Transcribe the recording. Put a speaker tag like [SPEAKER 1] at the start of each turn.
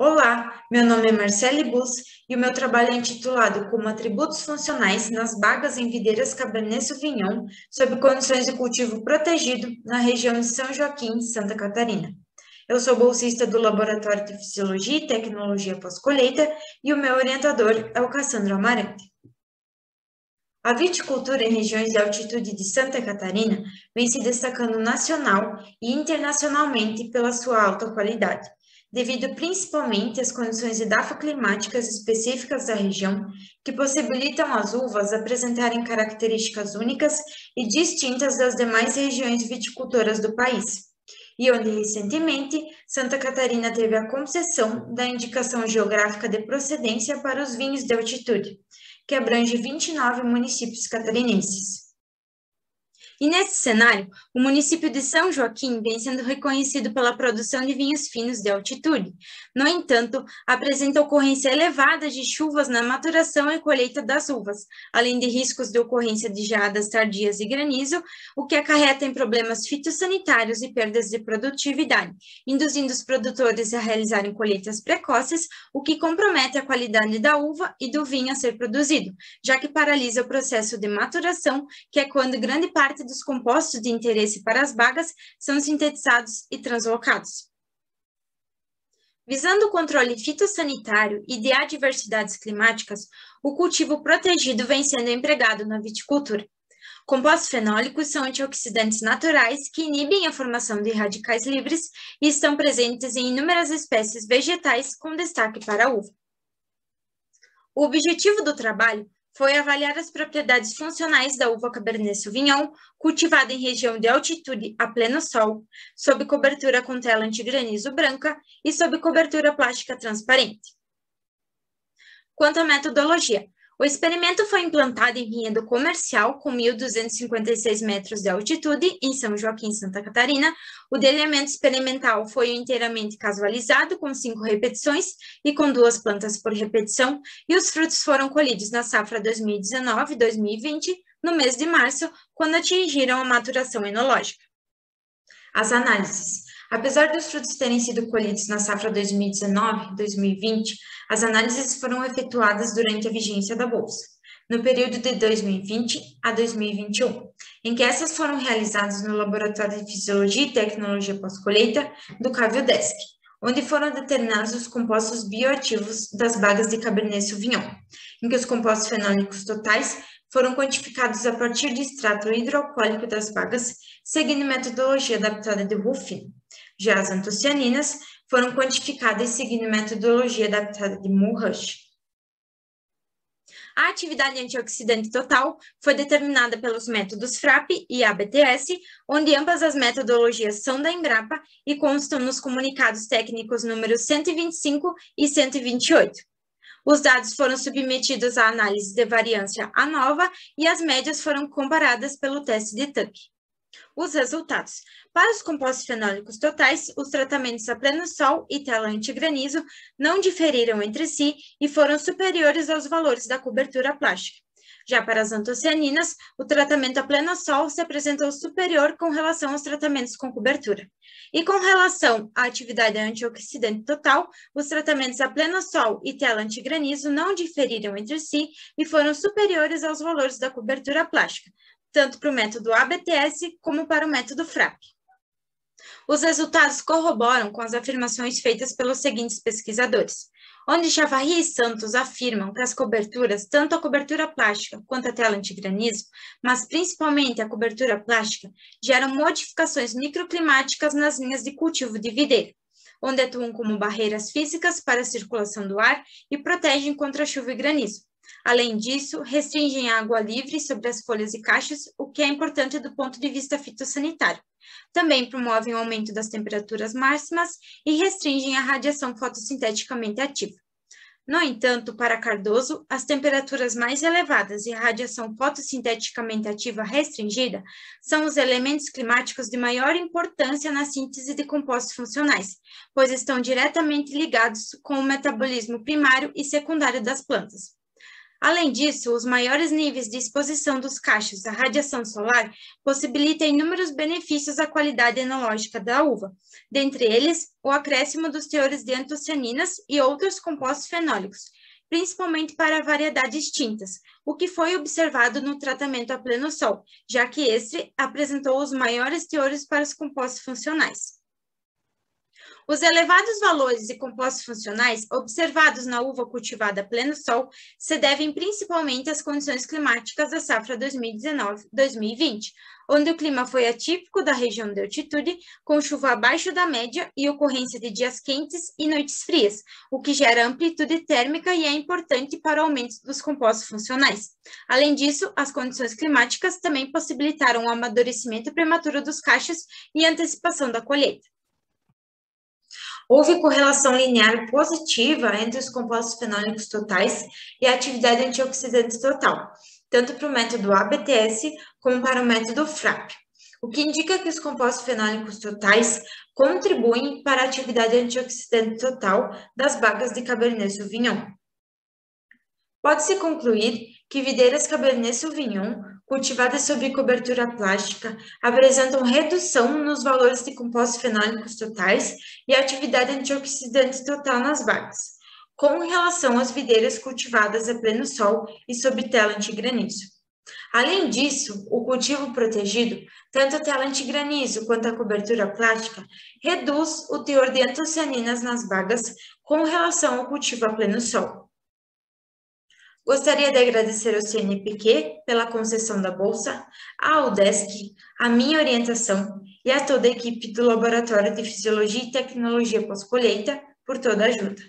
[SPEAKER 1] Olá, meu nome é Marcele Bus e o meu trabalho é intitulado Como Atributos Funcionais nas Bagas em Videiras Cabernet Sauvignon sob condições de cultivo protegido na região de São Joaquim, Santa Catarina. Eu sou bolsista do Laboratório de Fisiologia e Tecnologia Pós-Colheita e o meu orientador é o Cassandro Amarante. A viticultura em regiões de altitude de Santa Catarina vem se destacando nacional e internacionalmente pela sua alta qualidade, devido principalmente às condições edafoclimáticas específicas da região, que possibilitam as uvas apresentarem características únicas e distintas das demais regiões viticultoras do país. E onde recentemente Santa Catarina teve a concessão da indicação geográfica de procedência para os vinhos de altitude, que abrange 29 municípios catarinenses. E nesse cenário, o município de São Joaquim vem sendo reconhecido pela produção de vinhos finos de altitude. No entanto, apresenta ocorrência elevada de chuvas na maturação e colheita das uvas, além de riscos de ocorrência de geadas tardias e granizo, o que acarreta em problemas fitossanitários e perdas de produtividade, induzindo os produtores a realizarem colheitas precoces, o que compromete a qualidade da uva e do vinho a ser produzido, já que paralisa o processo de maturação, que é quando grande parte dos compostos de interesse para as bagas são sintetizados e translocados. Visando o controle fitossanitário e de adversidades climáticas, o cultivo protegido vem sendo empregado na viticultura. Compostos fenólicos são antioxidantes naturais que inibem a formação de radicais livres e estão presentes em inúmeras espécies vegetais, com destaque para a uva. O objetivo do trabalho foi avaliar as propriedades funcionais da uva Cabernet Sauvignon, cultivada em região de altitude a pleno sol, sob cobertura com tela antigranizo branca e sob cobertura plástica transparente. Quanto à metodologia, o experimento foi implantado em vinhedo comercial com 1.256 metros de altitude em São Joaquim, Santa Catarina. O delineamento experimental foi inteiramente casualizado, com 5 repetições e com 2 plantas por repetição, e os frutos foram colhidos na safra 2019-2020, no mês de março, quando atingiram a maturação enológica. As análises. Apesar dos frutos terem sido colhidos na safra 2019-2020, as análises foram efetuadas durante a vigência da bolsa, no período de 2020 a 2021, em que essas foram realizadas no Laboratório de Fisiologia e Tecnologia Pós-Colheita do Caviodesc, onde foram determinados os compostos bioativos das bagas de Cabernet Sauvignon, em que os compostos fenólicos totais foram quantificados a partir de extrato hidroalcoólico das bagas, seguindo metodologia adaptada de Ruffino. Já as antocianinas foram quantificadas seguindo metodologia adaptada de Mulrush. A atividade antioxidante total foi determinada pelos métodos FRAP e ABTS, onde ambas as metodologias são da Embrapa e constam nos comunicados técnicos números 125 e 128. Os dados foram submetidos à análise de variância ANOVA e as médias foram comparadas pelo teste de Tuck. Os resultados. Para os compostos fenólicos totais, os tratamentos a pleno sol e tela antigranizo não diferiram entre si e foram superiores aos valores da cobertura plástica. Já para as antocianinas, o tratamento a pleno sol se apresentou superior com relação aos tratamentos com cobertura. E com relação à atividade antioxidante total, os tratamentos a pleno sol e tela antigranizo não diferiram entre si e foram superiores aos valores da cobertura plástica, tanto para o método ABTS como para o método FRAP. Os resultados corroboram com as afirmações feitas pelos seguintes pesquisadores, onde Chavarri e Santos afirmam que as coberturas, tanto a cobertura plástica quanto a tela antigranizo, mas principalmente a cobertura plástica, geram modificações microclimáticas nas linhas de cultivo de videira, onde atuam como barreiras físicas para a circulação do ar e protegem contra chuva e granizo. Além disso, restringem a água livre sobre as folhas e cachos, o que é importante do ponto de vista fitossanitário. Também promovem o aumento das temperaturas máximas e restringem a radiação fotossinteticamente ativa. No entanto, para Cardoso, as temperaturas mais elevadas e a radiação fotossinteticamente ativa restringida são os elementos climáticos de maior importância na síntese de compostos funcionais, pois estão diretamente ligados com o metabolismo primário e secundário das plantas. Além disso, os maiores níveis de exposição dos cachos à radiação solar possibilitam inúmeros benefícios à qualidade enológica da uva, dentre eles o acréscimo dos teores de antocianinas e outros compostos fenólicos, principalmente para variedades tintas, o que foi observado no tratamento a pleno sol, já que este apresentou os maiores teores para os compostos funcionais. Os elevados valores de compostos funcionais observados na uva cultivada a pleno sol se devem principalmente às condições climáticas da safra 2019-2020, onde o clima foi atípico da região de altitude, com chuva abaixo da média e ocorrência de dias quentes e noites frias, o que gera amplitude térmica e é importante para o aumento dos compostos funcionais. Além disso, as condições climáticas também possibilitaram o amadurecimento prematuro dos cachos e antecipação da colheita. Houve correlação linear positiva entre os compostos fenólicos totais e a atividade antioxidante total, tanto para o método ABTS como para o método FRAP, o que indica que os compostos fenólicos totais contribuem para a atividade antioxidante total das bagas de Cabernet Sauvignon. Pode-se concluir que videiras Cabernet Sauvignon, cultivadas sob cobertura plástica, apresentam redução nos valores de compostos fenólicos totais e atividade antioxidante total nas bagas, com relação às videiras cultivadas a pleno sol e sob tela antigranizo. Além disso, o cultivo protegido, tanto a tela antigranizo quanto a cobertura plástica, reduz o teor de antocianinas nas bagas com relação ao cultivo a pleno sol. Gostaria de agradecer ao CNPq pela concessão da bolsa, à UDESC, a minha orientação e a toda a equipe do Laboratório de Fisiologia e Tecnologia Pós-Colheita por toda a ajuda.